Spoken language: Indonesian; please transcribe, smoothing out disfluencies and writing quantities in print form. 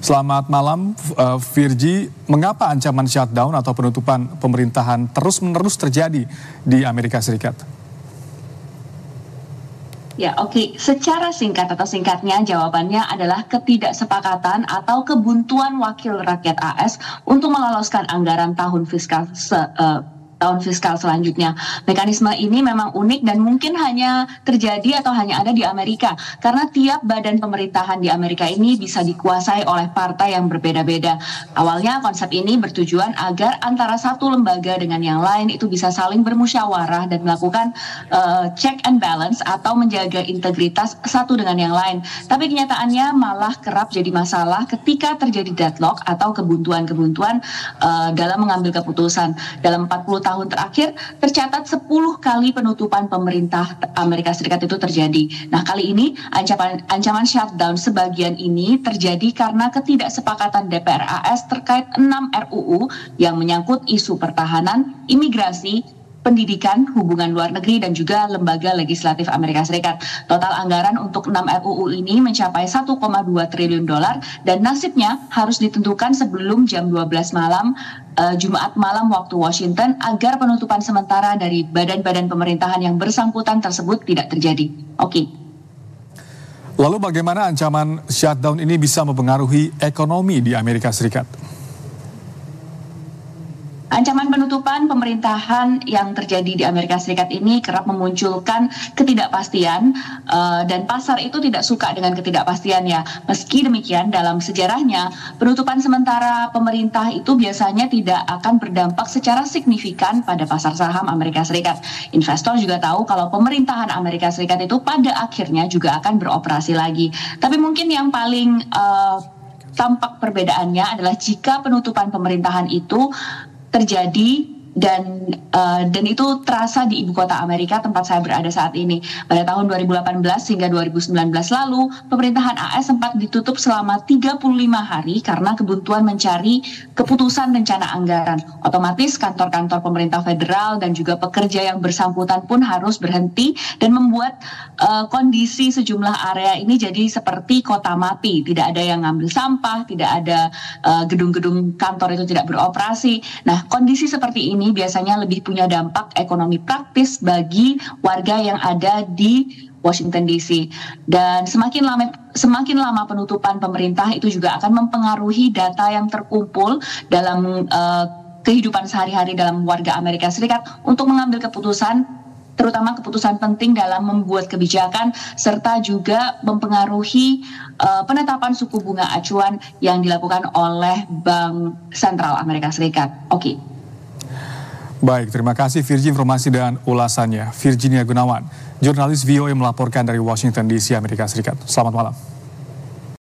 Selamat malam, Virgi. Mengapa ancaman shutdown atau penutupan pemerintahan terus-menerus terjadi di Amerika Serikat? Ya, oke. Secara singkat atau singkatnya jawabannya adalah ketidaksepakatan atau kebuntuan wakil rakyat AS untuk meloloskan anggaran tahun fiskal selanjutnya. Mekanisme ini memang unik dan mungkin hanya terjadi atau hanya ada di Amerika karena tiap badan pemerintahan di Amerika ini bisa dikuasai oleh partai yang berbeda-beda. Awalnya konsep ini bertujuan agar antara satu lembaga dengan yang lain itu bisa saling bermusyawarah dan melakukan check and balance atau menjaga integritas satu dengan yang lain. Tapi kenyataannya malah kerap jadi masalah ketika terjadi deadlock atau kebuntuan-kebuntuan dalam mengambil keputusan. Dalam 40 tahun terakhir tercatat 10 kali penutupan pemerintah Amerika Serikat itu terjadi. Nah, kali ini ancaman shutdown sebagian ini terjadi karena ketidaksepakatan DPR AS terkait 6 RUU yang menyangkut isu pertahanan, imigrasi, pendidikan, hubungan luar negeri, dan juga lembaga legislatif Amerika Serikat. Total anggaran untuk 6 RUU ini mencapai 1,2 triliun dolar dan nasibnya harus ditentukan sebelum jam 12 malam Jumat malam waktu Washington agar penutupan sementara dari badan-badan pemerintahan yang bersangkutan tersebut tidak terjadi. Oke. Lalu bagaimana ancaman shutdown ini bisa mempengaruhi ekonomi di Amerika Serikat? Ancaman penutupan pemerintahan yang terjadi di Amerika Serikat ini kerap memunculkan ketidakpastian dan pasar itu tidak suka dengan ketidakpastian ya. Meski demikian dalam sejarahnya penutupan sementara pemerintah itu biasanya tidak akan berdampak secara signifikan pada pasar saham Amerika Serikat. Investor juga tahu kalau pemerintahan Amerika Serikat itu pada akhirnya juga akan beroperasi lagi. Tapi mungkin yang paling tampak perbedaannya adalah jika penutupan pemerintahan itu terjadi dan itu terasa di ibu kota Amerika tempat saya berada saat ini. Pada tahun 2018 hingga 2019 lalu, pemerintahan AS sempat ditutup selama 35 hari karena kebuntuan mencari keputusan rencana anggaran. Otomatis kantor-kantor pemerintah federal dan juga pekerja yang bersangkutan pun harus berhenti dan membuat kondisi sejumlah area ini jadi seperti kota mati. Tidak ada yang ngambil sampah, tidak ada gedung-gedung kantor itu tidak beroperasi. Nah, kondisi seperti ini biasanya lebih punya dampak ekonomi praktis bagi warga yang ada di Washington DC. Dan semakin lama penutupan pemerintah itu juga akan mempengaruhi data yang terkumpul dalam kehidupan sehari-hari dalam warga Amerika Serikat untuk mengambil keputusan, terutama keputusan penting dalam membuat kebijakan, serta juga mempengaruhi penetapan suku bunga acuan yang dilakukan oleh Bank Sentral Amerika Serikat. Oke. Baik, terima kasih Virgi informasi dan ulasannya. Virginia Gunawan, jurnalis VOA melaporkan dari Washington DC, Amerika Serikat. Selamat malam.